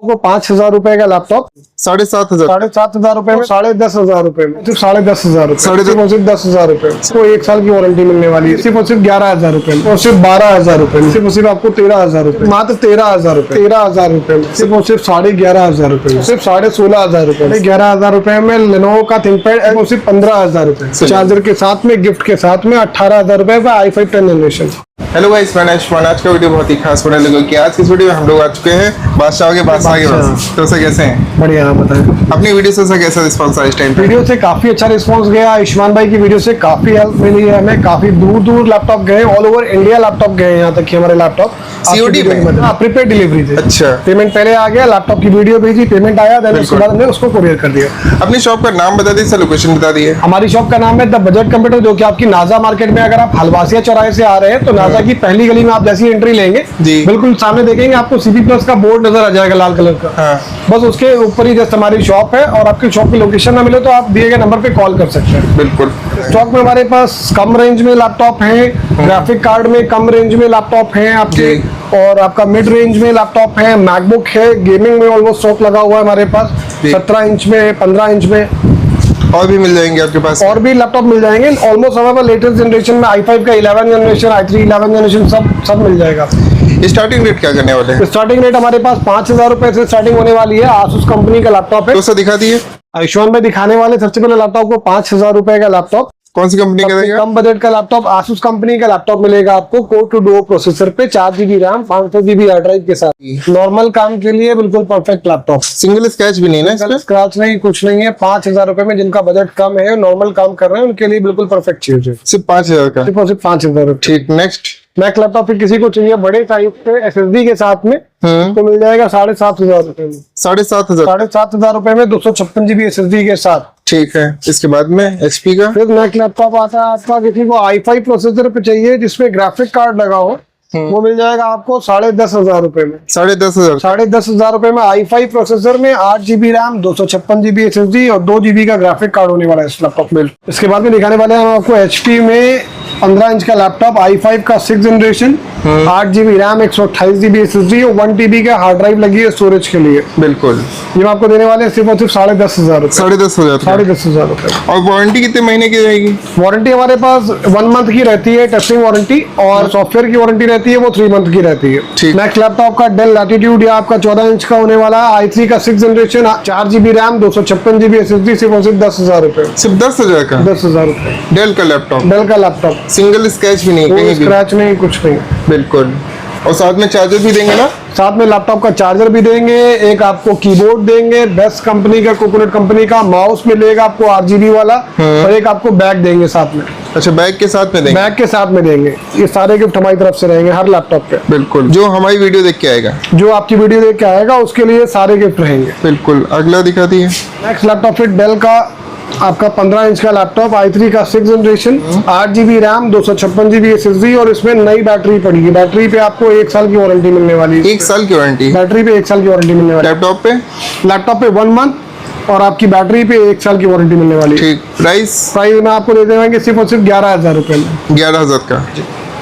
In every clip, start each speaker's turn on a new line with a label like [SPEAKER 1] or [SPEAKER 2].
[SPEAKER 1] आपको 5,000 रुपए का लैपटॉप
[SPEAKER 2] 7,500
[SPEAKER 1] 7,500 रुपए में 10,500 रुपए में सिर्फ 10,500 रुपए सिर्फ और सिर्फ 10,000 रुपए इसको 1 साल की वारंटी मिलने वाली है सिर्फ और सिर्फ 11,000 रुपए में और सिर्फ 12,000 रुपए में सिर्फ और सिर्फ आपको 13,000 रुपए मात्र 13,000 रुपए 13,000 रुपए में सिर्फ और सिर्फ 11,500 रुपए सिर्फ 16,500 रुपए 11,000 रुपए में लेनोवो का थिंकपैड और सिर्फ 15,000 रुपए चार्जर के साथ में गिफ्ट के साथ में 18,000 रुपए का i5 10 जनरेशन।
[SPEAKER 2] हेलो गाइस, मैं आयुष्मान। आज का वीडियो बहुत ही खास होने लगा कि आज की इस वीडियो में हम लोग आ चुके हैं बादशाह के बादशाह के पास। तो सर कैसे हैं?
[SPEAKER 1] बढ़िया, आप बताएं।
[SPEAKER 2] अपनी वीडियो से सर कैसा रिस्पांस आया इस टाइम पे?
[SPEAKER 1] वीडियो से काफी अच्छा रिस्पांस गया। आयुष्मान भाई की वीडियो से काफी हेल्प मिली है हमें। काफी दूर दूर लैपटॉप गए, ऑल ओवर इंडिया लैपटॉप गए। यहाँ तक कि हमारे लैपटॉप
[SPEAKER 2] COD में?
[SPEAKER 1] प्रीपेड डिलीवरी थी।
[SPEAKER 2] अच्छा,
[SPEAKER 1] पेमेंट पहले आ गया, लैपटॉप की वीडियो भेजी, पेमेंट आया, देन उसके बाद हमने उसको कुरियर कर दिया।
[SPEAKER 2] अपनी शॉप का नाम बता दीजिए, लोकेशन बता दिए।
[SPEAKER 1] हमारी शॉप का नाम है द बजट कंप्यूटर, जो कि आपकी नाजा मार्केट में, अगर आप हलवासिया चौराहे से आ रहे हैं तो नाजा की पहली गली में आप जैसी एंट्री लेंगे
[SPEAKER 2] जी,
[SPEAKER 1] बिल्कुल सामने देखेंगे आपको CP प्लस का बोर्ड नजर आ जाएगा लाल कलर का।
[SPEAKER 2] हाँ।
[SPEAKER 1] बस उसके ऊपर ही जस्ट हमारी शॉप है। और आपकी शॉप की लोकेशन ना मिले तो आप दिए गए नंबर पे कॉल कर सकते हैं।
[SPEAKER 2] बिल्कुल।
[SPEAKER 1] स्टॉक में हमारे पास कम रेंज में लैपटॉप है, ग्राफिक कार्ड में कम रेंज में लैपटॉप है आपके, और आपका मिड रेंज में लैपटॉप है, मैकबुक है, गेमिंग में ऑलमोस्ट स्टॉक लगा हुआ है हमारे पास 17 इंच में, 15 इंच में,
[SPEAKER 2] और भी मिल जाएंगे आपके पास।
[SPEAKER 1] और भी लैपटॉप मिल जाएंगे। ऑलमोस्ट हमारे पास लेटेस्ट जनरेशन में i5 का 11 जनरेशन, i3 11 जनरेशन सब मिल जाएगा।
[SPEAKER 2] स्टार्टिंग रेट क्या करने वाले हैं?
[SPEAKER 1] स्टार्टिंग रेट हमारे पास 5,000 रुपए से स्टार्टिंग होने वाली है। आसूस कंपनी का लैपटॉप है।
[SPEAKER 2] तो सर दिखा दिए।
[SPEAKER 1] आयुष्मान में दिखाने वाले सबसे पहले लैपटॉप को 5,000 रुपए का लैपटॉप,
[SPEAKER 2] कौन सी कंपनी का रहेगा?
[SPEAKER 1] कम बजट का लैपटॉप आसूस कंपनी का लैपटॉप मिलेगा आपको। कोर टू डुओ प्रोसेसर पे 4 GB RAM 500 GB hard drive के साथ। नॉर्मल काम के लिए बिल्कुल परफेक्ट लैपटॉप।
[SPEAKER 2] सिंगल स्क्रैच भी नहीं ना?
[SPEAKER 1] स्क्रैच नहीं, कुछ नहीं है। 5,000 रुपए में जिनका बजट कम है, नॉर्मल काम कर रहे हैं, उनके लिए बिल्कुल परफेक्ट चीज है।
[SPEAKER 2] सिर्फ 5,000 का?
[SPEAKER 1] सिर्फ और सिर्फ 5,000 रुपए।
[SPEAKER 2] ठीक, नेक्स्ट।
[SPEAKER 1] मैक लैपटॉप फिर किसी को चाहिए बड़े साइज पे SSD के साथ में तो मिल जाएगा 7,500 रुपए में।
[SPEAKER 2] 7,500?
[SPEAKER 1] 7,500 रुपए में 256 GB SSD के साथ।
[SPEAKER 2] ठीक है। इसके बाद में HP का?
[SPEAKER 1] फिर मैक लैपटॉप आता है आपका, किसी को i5 प्रोसेसर पे चाहिए जिसमें ग्राफिक कार्ड लगा हो, वो मिल जाएगा आपको 10,500 रुपए में।
[SPEAKER 2] 10,500?
[SPEAKER 1] 10,500 रुपए में i5 प्रोसेसर में 8 GB रैम, 256 GB SSD और 2 GB का ग्राफिक कार्ड होने वाला है इस लैपटॉप में। इसके बाद में दिखाने वाले हैं हम आपको HP में 15 इंच का लैपटॉप, i5 का 6 generation, 8 GB RAM, 128 GB SSD और 1 TB का हार्ड ड्राइव लगी है स्टोरेज के लिए।
[SPEAKER 2] बिल्कुल।
[SPEAKER 1] ये आपको देने वाले हैं सिर्फ और सिर्फ 10,500 रुपए।
[SPEAKER 2] 10,500?
[SPEAKER 1] 10,500 रुपए।
[SPEAKER 2] और वारंटी कितने महीने की रहेगी?
[SPEAKER 1] वारंटी हमारे पास 1 मंथ की रहती है टेस्टिंग वारंटी, और सॉफ्टवेयर की वारंटी रहती है वो 3 मंथ की रहती है।
[SPEAKER 2] ठीक।
[SPEAKER 1] नेक्स्ट लैपटॉप का डेल लैटिट्यूड या आपका 14 इंच का होने वाला है, i3 का 6 generation, 4 GB RAM, 256 GB SSD, सिर्फ और सिर्फ 10,000 रुपए।
[SPEAKER 2] सिर्फ 10,000 का?
[SPEAKER 1] 10,000 रुपए।
[SPEAKER 2] डेल का लैपटॉप?
[SPEAKER 1] डेल का लैपटॉप,
[SPEAKER 2] सिंगल स्क्रैच भी नहीं?
[SPEAKER 1] कोई
[SPEAKER 2] कहीं भी?
[SPEAKER 1] स्क्रैच नहीं, कुछ नहीं।
[SPEAKER 2] बिल्कुल। और साथ में चार्जर भी देंगे ना?
[SPEAKER 1] साथ में लैपटॉप का चार्जर भी देंगे, एक आपको कीबोर्ड देंगे बेस्ट कंपनी का, कोकोनट कंपनी का, माउस मिलेगा आपको RGB वाला, और एक आपको बैग देंगे साथ में।
[SPEAKER 2] अच्छा, बैग के साथ में देंगे?
[SPEAKER 1] बैग के साथ में देंगे। ये सारे गिफ्ट हमारी तरफ से रहेंगे हर लैपटॉप पे।
[SPEAKER 2] बिल्कुल। जो हमारी वीडियो देख के आएगा,
[SPEAKER 1] जो आपकी वीडियो देख के आएगा उसके लिए सारे गिफ्ट रहेंगे।
[SPEAKER 2] बिल्कुल। अगला दिखा दिए।
[SPEAKER 1] नेक्स्ट लैपटॉप फिर डेल का आपका 15 इंच का लैपटॉप, i3 का 6 generation, 8 GB RAM, 256 GB SSD और इसमें नई बैटरी पड़ेगी। बैटरी पे आपको 1 साल की वारंटी मिलने वाली है।
[SPEAKER 2] 1 साल की वारंटी?
[SPEAKER 1] बैटरी पे 1 साल की वारंटी मिलने वाली है।
[SPEAKER 2] लैपटॉप पे
[SPEAKER 1] 1 मंथ और आपकी बैटरी पे 1 साल की वारंटी मिलने वाली है।
[SPEAKER 2] ठीक। प्राइस
[SPEAKER 1] में आपको दे देंगे सिर्फ और सिर्फ 11,000 रुपए में।
[SPEAKER 2] 11,000 का?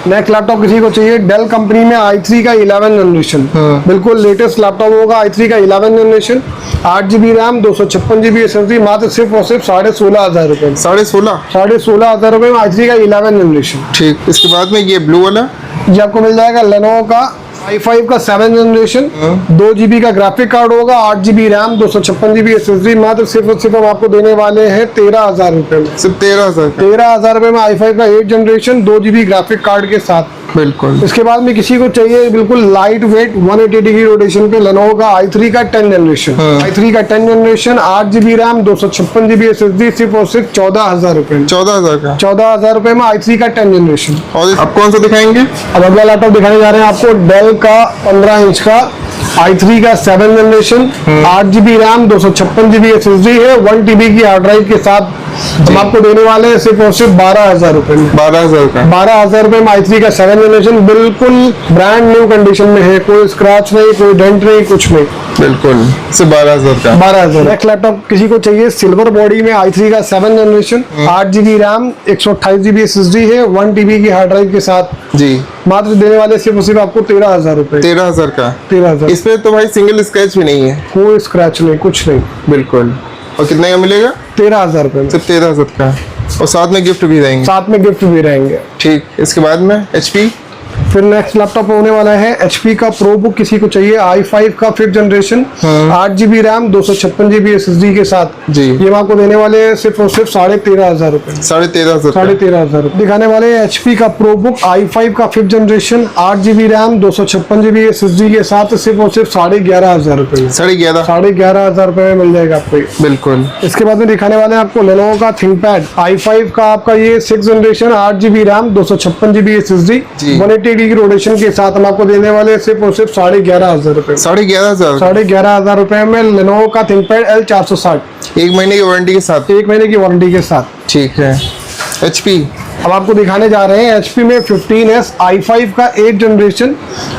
[SPEAKER 1] नेक्स्ट लैपटॉप किसी को चाहिए डेल कंपनी में i3 का 11 जनरेशन, बिल्कुल लेटेस्ट लैपटॉप होगा। i3 का 11 generation, 8 GB RAM, 256 GB SSD, मात्र सिर्फ और सिर्फ 16,500 रुपए। 16,500 रुपए में i3 का 11 जनरेशन।
[SPEAKER 2] ठीक। इसके बाद में ये ब्लू वाला,
[SPEAKER 1] ये आपको मिल जाएगा लेनोवो का i5 का 7 जनरेशन, 2 GB का ग्राफिक कार्ड होगा, 8 GB रैम, 256 GB SSD, मात्र सिर्फ और सिर्फ हम आपको देने वाले हैं 13,000 रुपए में।
[SPEAKER 2] सिर्फ 13,000?
[SPEAKER 1] 13,000 रुपए में i5 का 8 जनरेशन, 2 GB ग्राफिक कार्ड के साथ।
[SPEAKER 2] बिल्कुल।
[SPEAKER 1] इसके बाद में किसी को चाहिए बिल्कुल लाइट वेट 180 डिग्री रोटेशन पे लेनोवो का i3 का 10 जनरेशन, i3 का 10 generation, 8 GB RAM, 256 GB SSD, सिर्फ और सिर्फ 14,000 रुपए में।
[SPEAKER 2] 14,000 का?
[SPEAKER 1] 14,000 रुपए में i3 का 10 जनरेशन।
[SPEAKER 2] और अब कौन सा दिखाएंगे?
[SPEAKER 1] अब अगला लैपटॉप दिखाने जा रहे हैं आपको डेल का 15 इंच का, i3 का 7 generation, 8 GB RAM, 256 GB SSD है, 1 TB की हार्ड ड्राइव के साथ। हम आपको देने वाले हैं सिर्फ और सिर्फ 12,000 रुपए में।
[SPEAKER 2] 12,000 का?
[SPEAKER 1] 12,000 रुपए में i3 का 7 जनरेशन, बिल्कुल ब्रांड न्यू कंडीशन में है, कोई स्क्रैच नहीं, कोई डेंट नहीं, कुछ नहीं।
[SPEAKER 2] बिल्कुल, सिर्फ 12,000 का।
[SPEAKER 1] 12,000। नेक्स्ट लैपटॉप किसी को चाहिए सिल्वर बॉडी में i3 का 7 generation, 8 GB RAM, 128 GB SSD है, 1 TB की हार्ड ड्राइव के साथ
[SPEAKER 2] जी,
[SPEAKER 1] मात्र देने वाले सिर्फ और सिर्फ आपको 13,000 रुपए।
[SPEAKER 2] 13,000 का।
[SPEAKER 1] 13,000।
[SPEAKER 2] इसमें तो भाई सिंगल स्क्रैच भी नहीं है।
[SPEAKER 1] कोई स्क्रैच नहीं, कुछ नहीं।
[SPEAKER 2] बिल्कुल। और कितने का मिलेगा?
[SPEAKER 1] 13,000 रुपए में।
[SPEAKER 2] सिर्फ 13,000 का, और साथ में गिफ्ट भी रहेंगे।
[SPEAKER 1] साथ में गिफ्ट भी रहेंगे।
[SPEAKER 2] ठीक, इसके बाद में HP।
[SPEAKER 1] फिर नेक्स्ट लैपटॉप होने वाला है HP का प्रो बुक, किसी को चाहिए i5 का 5th generation, 8 GB RAM, 256 GB SSD के साथ
[SPEAKER 2] जी।
[SPEAKER 1] ये हम आपको देने वाले हैं सिर्फ और सिर्फ 13,500 रुपए।
[SPEAKER 2] 13,500।
[SPEAKER 1] 13,500 रुपए दिखाने वाले हैं HP का प्रो बुक i5 का 5th generation, 8 GB RAM, 256 GB SSD के साथ सिर्फ और सिर्फ 11,500 रुपए में।
[SPEAKER 2] 11,500।
[SPEAKER 1] 11,500 रुपए में मिल जाएगा आपको ये।
[SPEAKER 2] बिल्कुल।
[SPEAKER 1] इसके बाद में दिखाने वाले हैं आपको Lenovo का ThinkPad i5 का आपका ये 6th generation, 8 GB RAM, 256 GB SSD,
[SPEAKER 2] जी।
[SPEAKER 1] 180 डिग्री रोटेशन के साथ हम आपको देने वाले हैं सिर्फ और सिर्फ 11,500 रुपए।
[SPEAKER 2] 11,500।
[SPEAKER 1] 11,500 रुपए में Lenovo का ThinkPad L460,
[SPEAKER 2] 1 महीने की वारंटी के साथ।
[SPEAKER 1] 1 महीने की वारंटी के साथ।
[SPEAKER 2] ठीक है। HP।
[SPEAKER 1] अब आपको दिखाने जा रहे हैं HP में 15S i5 का 8 generation,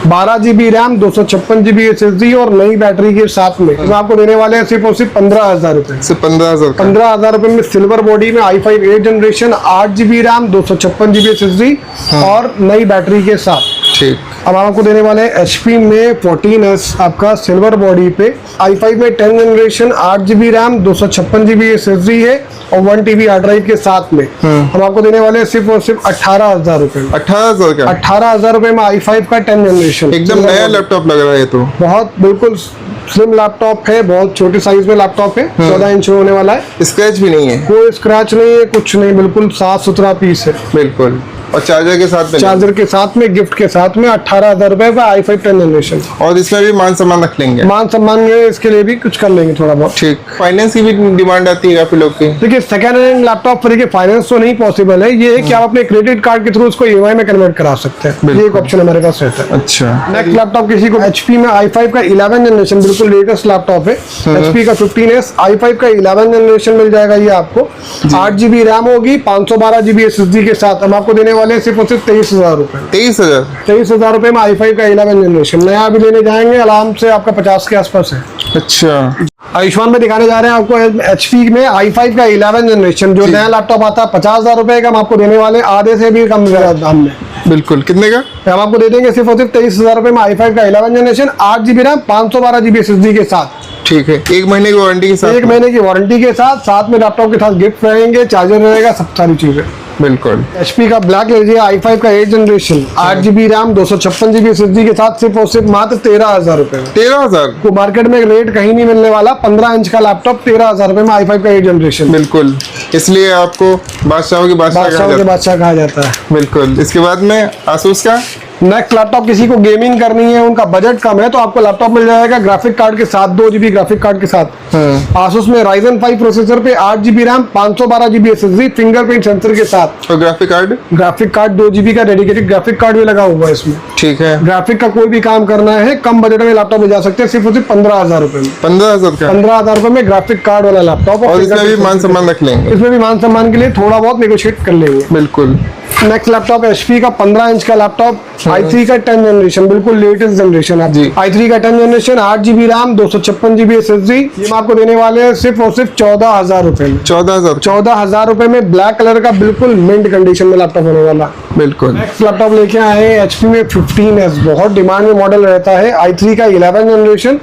[SPEAKER 1] 12 GB RAM, 256 GB SSD और नई बैटरी के साथ में इसमें आपको देने वाले हैं सिर्फ और सिर्फ 15,000 रुपए।
[SPEAKER 2] सिर्फ 15,000 का।
[SPEAKER 1] 15,000 रुपए में सिल्वर बॉडी में i5 8 generation, 8 GB RAM, 256 GB SSD और नई बैटरी के साथ।
[SPEAKER 2] ठीक।
[SPEAKER 1] अब आपको देने वाले हैं HP में 14S आपका सिल्वर बॉडी पे, i5 में 10 generation, 8 GB RAM, 256 GB SSD है और 1 TB हार्ड ड्राइव के साथ में हम आपको देने वाले हैं सिर्फ और सिर्फ 18,000 रुपए में।
[SPEAKER 2] 18,000 का।
[SPEAKER 1] 18,000 रुपए में i5 का 10 जनरेशन।
[SPEAKER 2] एकदम नया लैपटॉप लग रहा है ये तो।
[SPEAKER 1] बहुत बिल्कुल स्लिम लैपटॉप है, बहुत छोटे साइज में लैपटॉप है, 14 इंच होने वाला है।
[SPEAKER 2] स्क्रैच भी नहीं है।
[SPEAKER 1] कोई स्क्रैच नहीं है, कुछ नहीं, बिल्कुल साफ सुथरा पीस है।
[SPEAKER 2] बिल्कुल। और चार्जर के साथ में।
[SPEAKER 1] चार्जर के साथ में, गिफ्ट के साथ में 18,000 रुपए का i5 10 जनरेशन।
[SPEAKER 2] और इसमें भी मान सम्मान रख लेंगे।
[SPEAKER 1] मान सम्मान में इसके लिए भी कुछ कर लेंगे थोड़ा बहुत।
[SPEAKER 2] ठीक। फाइनेंस की भी डिमांड आती है काफी लोग की।
[SPEAKER 1] देखिए सेकंड हैंड लैपटॉप पर देखिए फाइनेंस तो नहीं पॉसिबल है, ये है कि आप अपने क्रेडिट कार्ड के थ्रू उसको EMI में कन्वर्ट करा सकते हैं। ये एक ऑप्शन हमारे पास रहता है।
[SPEAKER 2] अच्छा।
[SPEAKER 1] नेक्स्ट लैपटॉप किसी को HP में i5 का 11 जनरेशन, बिल्कुल लेटेस्ट लैपटॉप है। HP का 15S i5 का 11 जनरेशन मिल जाएगा ये आपको। 8 GB रैम होगी, 512 GB SSD के साथ हम आपको देने वाले हैं सिर्फ और सिर्फ 23,000 रुपए।
[SPEAKER 2] 23,000।
[SPEAKER 1] 23,000 रुपए में i5 का 11 जनरेशन नया भी लेने जाएंगे आराम से आपका 50 के आसपास है।
[SPEAKER 2] अच्छा।
[SPEAKER 1] आयुष्मान में दिखाने जा रहे हैं आपको HP में i5 का 11 जनरेशन, जो नया लैपटॉप आता है 50,000 रुपए का हम आपको देने वाले हैं, आधे से भी कम दाम में।
[SPEAKER 2] बिल्कुल। कितने का?
[SPEAKER 1] हम आपको दे देंगे सिर्फ और सिर्फ 23,000 रुपए में i5 का 11 generation, 8 GB RAM, 512 GB SSD के साथ।
[SPEAKER 2] ठीक है। 1 महीने की वारंटी के साथ।
[SPEAKER 1] 1 महीने की वारंटी के साथ, साथ में लैपटॉप के साथ गिफ्ट रहेंगे, चार्जर रहेगा, सब सारी चीजें।
[SPEAKER 2] बिल्कुल।
[SPEAKER 1] HP का ब्लैक लीजिए i5 का 8 generation, 8 GB RAM, 256 GB SSD के साथ सिर्फ और सिर्फ मात्र 13,000 रुपए में।
[SPEAKER 2] 13,000।
[SPEAKER 1] को मार्केट में रेट कहीं नहीं मिलने वाला। 15 इंच का लैपटॉप 13,000 रुपए में i5 का 8 जनरेशन।
[SPEAKER 2] बिल्कुल। इसलिए आपको बादशाहों के बादशाह कहा
[SPEAKER 1] बादशाह के
[SPEAKER 2] जाता
[SPEAKER 1] बादशाह कहा जाता है।
[SPEAKER 2] है। बिल्कुल। इसके बाद में Asus का।
[SPEAKER 1] नेक्स्ट लैपटॉप किसी को गेमिंग करनी है, उनका बजट कम है, तो आपको लैपटॉप मिल जाएगा ग्राफिक कार्ड के साथ, 2 GB ग्राफिक कार्ड के साथ। Asus में Ryzen 5 प्रोसेसर पे 8 GB RAM, 512 GB SSD, fingerprint sensor के साथ।
[SPEAKER 2] और graphic card.
[SPEAKER 1] Graphic card 2 GB का डेडिकेटेड ग्राफिक कार्ड भी लगा हुआ है इसमें।
[SPEAKER 2] ठीक है।
[SPEAKER 1] ग्राफिक का कोई भी काम करना है, कम बजट में लैपटॉप ले जा सकते हैं सिर्फ और सिर्फ 15,000 रुपए में।
[SPEAKER 2] 15,000 का।
[SPEAKER 1] 15,000 रुपए में ग्राफिक कार्ड वाला लैपटॉप।
[SPEAKER 2] और इसमें भी मान सम्मान रख लेंगे।
[SPEAKER 1] इसमें भी मान सम्मान के लिए थोड़ा बहुत नेगोशिएट कर लेंगे।
[SPEAKER 2] बिल्कुल।
[SPEAKER 1] नेक्स्ट लैपटॉप HP का 15 इंच का लैपटॉप, i3 का 10 जनरेशन, बिल्कुल लेटेस्ट जनरेशन है
[SPEAKER 2] जी।
[SPEAKER 1] i3 का 10 generation, 8 GB RAM, 256 GB SSD। ये हम आपको देने वाले हैं सिर्फ और सिर्फ 14,000 रुपए में।
[SPEAKER 2] 14,000।
[SPEAKER 1] 14,000 रुपए में ब्लैक कलर का बिल्कुल मिंट कंडीशन में लैपटॉप होने वाला।
[SPEAKER 2] बिल्कुल।
[SPEAKER 1] नेक्स्ट लैपटॉप लेके आए हैं HP में 15S, बहुत डिमांड में मॉडल रहता है। i3 का 11 generation,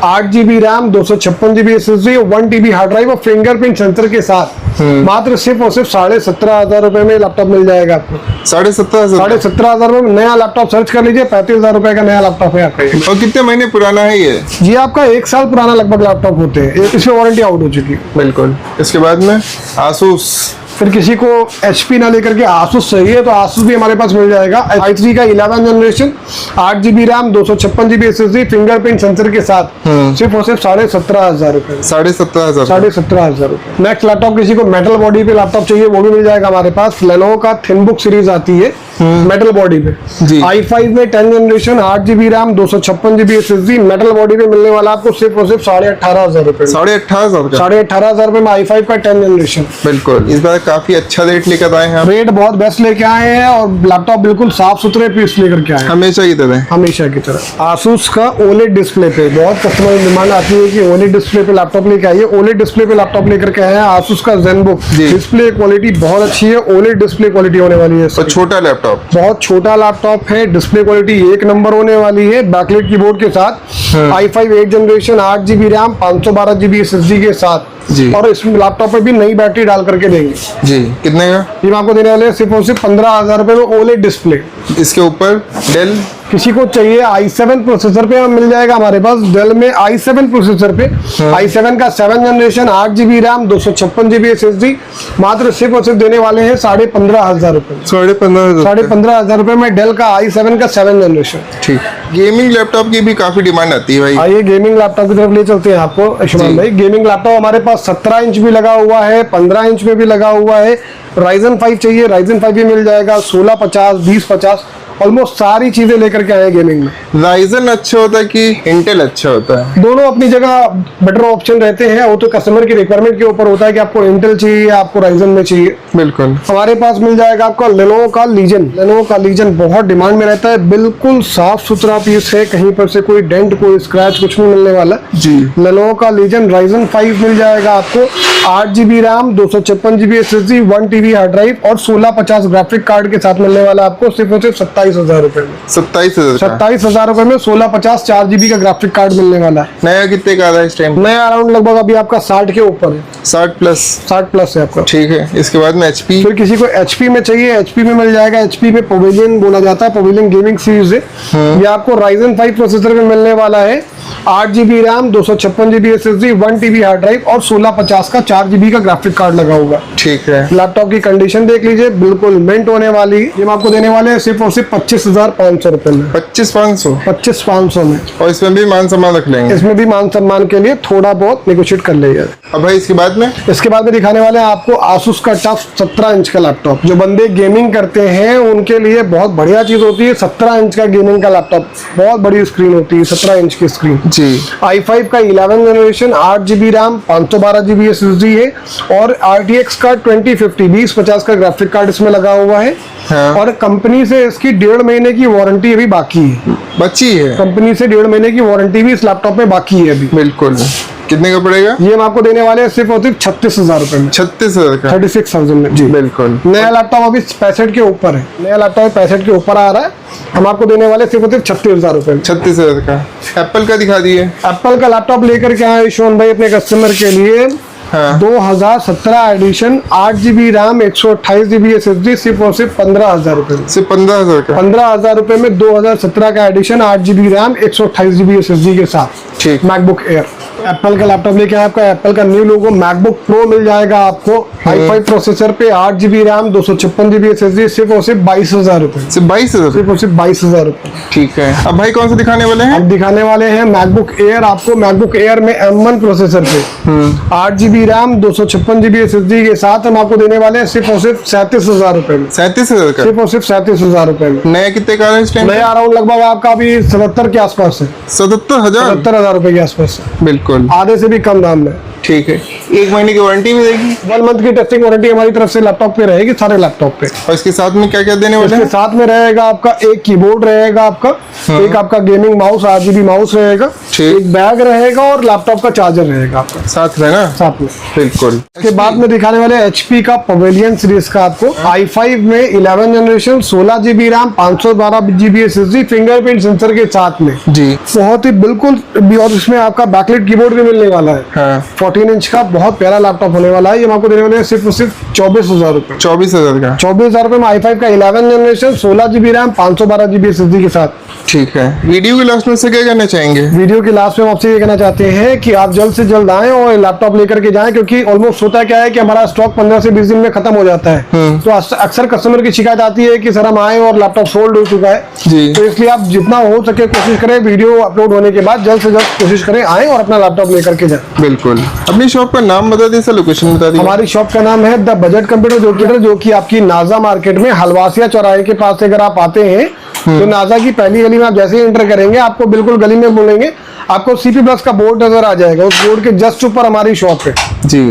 [SPEAKER 1] 8 GB RAM, 256 GB SSD, 1 TB hard drive और फिंगरप्रिंट सेंसर के साथ मात्र सिर्फ और सिर्फ 17,500 रुपए में लैपटॉप मिल जाएगा आपको।
[SPEAKER 2] 17,500।
[SPEAKER 1] 17,500 रुपए में नया लैपटॉप सर्च कर लीजिए, 35,000 रुपए का नया लैपटॉप है आपका ये।
[SPEAKER 2] और कितने महीने पुराना है ये
[SPEAKER 1] आपका 1 साल पुराना लगभग लैपटॉप होते हैं, इसमें वारंटी आउट हो चुकी है।
[SPEAKER 2] बिल्कुल। इसके बाद में Asus।
[SPEAKER 1] फिर किसी को HP ना लेकर के Asus चाहिए तो Asus भी हमारे पास मिल जाएगा। i3 का 11 generation, 8 GB RAM, 256 GB SSD, fingerprint sensor के साथ सिर्फ और सिर्फ 17,500 रुपए।
[SPEAKER 2] 17,500।
[SPEAKER 1] 17,500 रुपए। नेक्स्ट लैपटॉप किसी को मेटल बॉडी पे लैपटॉप चाहिए, वो भी मिल जाएगा हमारे पास। Lenovo का थिनबुक सीरीज आती है मेटल बॉडी पे, i5 में 10 generation, 8 GB RAM, 256 GB SSD, metal body पे मिलने वाला आपको सिर्फ और सिर्फ 18,500 रुपए।
[SPEAKER 2] 18,500 का।
[SPEAKER 1] 18,500 रुपए में i5 का 10 जनरेशन।
[SPEAKER 2] बिल्कुल। इस बार काफी अच्छा रेट लेकर आए हैं आप।
[SPEAKER 1] रेट बहुत बेस्ट लेके आए हैं और लैपटॉप बिल्कुल साफ सुथरे पीस लेकर के आए हैं,
[SPEAKER 2] हमेशा की तरह।
[SPEAKER 1] हमेशा की तरह। आसूस का ओलेड डिस्प्ले पे बहुत कस्टमर डिमांड आती है कि ओलेड डिस्प्ले पे लैपटॉप लेके आइए। ओलेड डिस्प्ले पे लैपटॉप लेकर के आए हैं आसूस का ज़ेनबुक।
[SPEAKER 2] जी।
[SPEAKER 1] डिस्प्ले क्वालिटी बहुत अच्छी है, ओलेड डिस्प्ले क्वालिटी होने वाली है।
[SPEAKER 2] और छोटा लैपटॉप,
[SPEAKER 1] बहुत छोटा लैपटॉप है, डिस्प्ले क्वालिटी एक नंबर होने वाली है। बैकलाइट कीबोर्ड के साथ i5 8 generation 8GB RAM 512GB SSD के साथ
[SPEAKER 2] जी।
[SPEAKER 1] और इस लैपटॉप पे भी नई बैटरी डाल करके देंगे।
[SPEAKER 2] जी। कितने का?
[SPEAKER 1] ये हम आपको देने वाले हैं सिर्फ और सिर्फ 15,000 रुपए में ओलेड डिस्प्ले।
[SPEAKER 2] इसके ऊपर डेल,
[SPEAKER 1] किसी को चाहिए i7 प्रोसेसर पे मिल जाएगा हमारे पास। डेल में i7 प्रोसेसर पे i7 का 7 generation 8GB RAM 256GB SSD मात्र सिर्फ और सिर्फ देने वाले हैं 15,500 रुपए।
[SPEAKER 2] 15,500।
[SPEAKER 1] 15,500 रुपए में डेल का i7 का 7 जनरेशन।
[SPEAKER 2] ठीक। गेमिंग लैपटॉप की भी काफी डिमांड आती है भाई।
[SPEAKER 1] आइए गेमिंग लैपटॉप की तरफ ले चलते हैं आपको अशमान भाई। गेमिंग लैपटॉप हमारे पास 17 इंच भी लगा हुआ है, 15 इंच में भी लगा हुआ है। Ryzen 5 चाहिए, Ryzen 5 भी मिल जाएगा। 1650, 2050 ऑलमोस्ट सारी चीजें लेकर के आए गेमिंग में।
[SPEAKER 2] राइजन अच्छा होता है कि इंटेल अच्छा होता है?
[SPEAKER 1] दोनों अपनी जगह बेटर ऑप्शन रहते हैं, वो तो कस्टमर की रिक्वायरमेंट के ऊपर होता है कि आपको इंटेल चाहिए या आपको राइजन में चाहिए।
[SPEAKER 2] बिल्कुल।
[SPEAKER 1] हमारे पास मिल जाएगा आपका लेनोवो का लीजन। लेनोवो का लीजन बहुत डिमांड में रहता है, बिल्कुल साफ सुथरा पीस है, कहीं पर से कोई डेंट कोई स्क्रैच कुछ नहीं मिलने वाला।
[SPEAKER 2] जी।
[SPEAKER 1] लेनोवो का लीजन Ryzen 5 मिल जाएगा आपको 8GB RAM 256GB SSD 1TB hard drive और 1650 ग्राफिक कार्ड के साथ मिलने वाला आपको सिर्फ और सिर्फ 27,000 रुपए में।
[SPEAKER 2] 27,000 का?
[SPEAKER 1] 27,000 रुपए में 1650 4GB का ग्राफिक कार्ड मिलने वाला है।
[SPEAKER 2] नया कितने का आ रहा है इस टाइम?
[SPEAKER 1] नया अराउंड लगभग अभी आपका 60 के ऊपर है,
[SPEAKER 2] 60 प्लस।
[SPEAKER 1] 60 प्लस है आपका।
[SPEAKER 2] ठीक है। इसके बाद में HP।
[SPEAKER 1] फिर किसी को HP में चाहिए, HP में मिल जाएगा। HP में पवेलियन बोला जाता है, पवेलियन गेमिंग सीरीज है। ये आपको Ryzen 5 प्रोसेसर में मिलने वाला है। 8GB RAM 256GB SSD 1TB hard drive और 1650 का 4GB का ग्राफिक कार्ड लगा हुआ।
[SPEAKER 2] ठीक है।
[SPEAKER 1] लैपटॉप की कंडीशन देख लीजिए, बिल्कुल मिंट होने वाली। ये हम आपको देने वाले हैं सिर्फ और सिर्फ 25,500 रुपए में।
[SPEAKER 2] 25,500?
[SPEAKER 1] 25,500 में।
[SPEAKER 2] और इसमें भी मान सम्मान रख लेंगे?
[SPEAKER 1] इसमें भी मान सम्मान के लिए थोड़ा बहुत नेगोशिएट कर लेगा।
[SPEAKER 2] अब भाई इसके बाद में?
[SPEAKER 1] इसके बाद में दिखाने वाले हैं आपको आसूस का टफ 17 इंच का लैपटॉप। जो बंदे गेमिंग करते हैं उनके लिए बहुत बढ़िया चीज होती है। 17 इंच का गेमिंग का लैपटॉप, बहुत बड़ी स्क्रीन होती है, 17 इंच की स्क्रीन।
[SPEAKER 2] जी।
[SPEAKER 1] i5 का 11 generation 8GB RAM 512GB SSD है और RTX का 2050 2050 का ग्राफिक कार्ड इसमें लगा हुआ है।
[SPEAKER 2] हाँ।
[SPEAKER 1] और कंपनी से इसकी 1.5 महीने की वारंटी अभी बाकी है।
[SPEAKER 2] बची है?
[SPEAKER 1] कंपनी से 1.5 महीने की वारंटी भी इस लैपटॉप में बाकी है अभी।
[SPEAKER 2] बिल्कुल। कितने का पड़ेगा?
[SPEAKER 1] ये हम आपको देने वाले हैं सिर्फ और सिर्फ 36,000 रुपए में।
[SPEAKER 2] 36,000 का?
[SPEAKER 1] 36,000 में जी।
[SPEAKER 2] बिल्कुल।
[SPEAKER 1] नया लैपटॉप अभी 65 के ऊपर है, नया लैपटॉप 65 के ऊपर आ रहा है। हम आपको देने वाले सिर्फ और सिर्फ 36,000 रुपए में।
[SPEAKER 2] 36,000 का। एप्पल का दिखा दिए।
[SPEAKER 1] एप्पल का लैपटॉप लेकर के आए शोन भाई अपने कस्टमर के लिए।
[SPEAKER 2] हाँ।
[SPEAKER 1] 2017 addition 8GB RAM 128GB SSD सिर्फ और सिर्फ 15,000 रुपए में।
[SPEAKER 2] सिर्फ 15,000 का?
[SPEAKER 1] 15,000 रुपए में 2017 का addition 8GB RAM 128GB SSD के साथ।
[SPEAKER 2] ठीक।
[SPEAKER 1] मैकबुक एयर एप्पल का लैपटॉप लेके आए। आपका एप्पल का न्यू लोगो मैकबुक प्रो मिल जाएगा आपको। i5 प्रोसेसर पे 8GB रैम 256GB SSD सिर्फ और सिर्फ 22,000 रुपए।
[SPEAKER 2] सिर्फ 22,000?
[SPEAKER 1] सिर्फ और सिर्फ 22,000 रुपए।
[SPEAKER 2] ठीक है। अब भाई कौन सा दिखाने वाले हैं?
[SPEAKER 1] अब दिखाने वाले हैं मैकबुक एयर आपको। मैकबुक एयर में M1 प्रोसेसर पे 8GB रैम 256GB SSD के साथ हम आपको देने वाले हैं सिर्फ और सिर्फ 37,000 रुपए में।
[SPEAKER 2] 37,000 का?
[SPEAKER 1] सिर्फ और सिर्फ 37,000 रुपए में।
[SPEAKER 2] नया कितने का आ रहा है इस टाइम?
[SPEAKER 1] नया अराउंड लगभग आपका अभी 77 के आसपास है।
[SPEAKER 2] 77,000?
[SPEAKER 1] 77,000 रुपए के आसपास है,
[SPEAKER 2] बिल्कुल।
[SPEAKER 1] आधे से भी कम दाम में।
[SPEAKER 2] ठीक है। 1 महीने की वारंटी भी देगी?
[SPEAKER 1] 1 मंथ की टेस्टिंग वारंटी हमारी तरफ से लैपटॉप पे रहेगी, सारे लैपटॉप पे।
[SPEAKER 2] और इसके साथ में क्या क्या देने वाले
[SPEAKER 1] इसके
[SPEAKER 2] हैं?
[SPEAKER 1] साथ में रहेगा आपका एक कीबोर्ड रहेगा आपका, एक आपका गेमिंग माउस 8GB माउस रहेगा,
[SPEAKER 2] ठीक।
[SPEAKER 1] एक बैग रहेगा और लैपटॉप का चार्जर रहेगा आपका
[SPEAKER 2] साथ में ना?
[SPEAKER 1] साथ में।
[SPEAKER 2] बिल्कुल।
[SPEAKER 1] इसके बाद में दिखाने वाले HP का पवेलियन सीरीज का आपको i5 में 11 generation 16GB RAM 512GB SSD fingerprint sensor के साथ में।
[SPEAKER 2] जी।
[SPEAKER 1] बहुत ही बिल्कुल भी, और इसमें आपका बैकलाइट कीबोर्ड भी मिलने वाला है।
[SPEAKER 2] हाँ।
[SPEAKER 1] 14 इंच का बहुत प्यारा लैपटॉप होने वाला है। ये हम आपको देने वाले हैं सिर्फ और सिर्फ 24,000 रुपए।
[SPEAKER 2] 24,000 का?
[SPEAKER 1] 24,000 रुपए में i5 का 11 generation 16GB RAM 512GB SSD के साथ।
[SPEAKER 2] ठीक है। वीडियो के लास्ट में से क्या कहना चाहेंगे?
[SPEAKER 1] वीडियो के लास्ट में हम आपसे ये कहना चाहते हैं कि आप जल्द से जल्द आएं और लैपटॉप लेकर के जाएं, क्योंकि ऑलमोस्ट होता क्या है कि हमारा स्टॉक 15 से 20 दिन में खत्म हो जाता है। तो अक्सर कस्टमर की शिकायत आती है कि सर हम आए और लैपटॉप सोल्ड हो चुका है।
[SPEAKER 2] जी।
[SPEAKER 1] तो इसलिए आप जितना हो सके कोशिश करें, वीडियो अपलोड होने के बाद जल्द से जल्द कोशिश करें आएं और अपना लैपटॉप लेकर के जाएं।
[SPEAKER 2] बिल्कुल। अपनी शॉप का नाम बता दी सर, लोकेशन बता दी।
[SPEAKER 1] हमारी शॉप का नाम है द बजट कंप्यूटर, जो कि आपकी नाजा मार्केट में हलवासिया चौराहे के पास से अगर आप आते हैं तो नाजा की पहली गली में आप जैसे ही एंटर करेंगे आपको बिल्कुल गली में बोलेंगे, आपको CP+ का बोर्ड नजर आ जाएगा। उस बोर्ड के जस्ट ऊपर हमारी शॉप है
[SPEAKER 2] जी।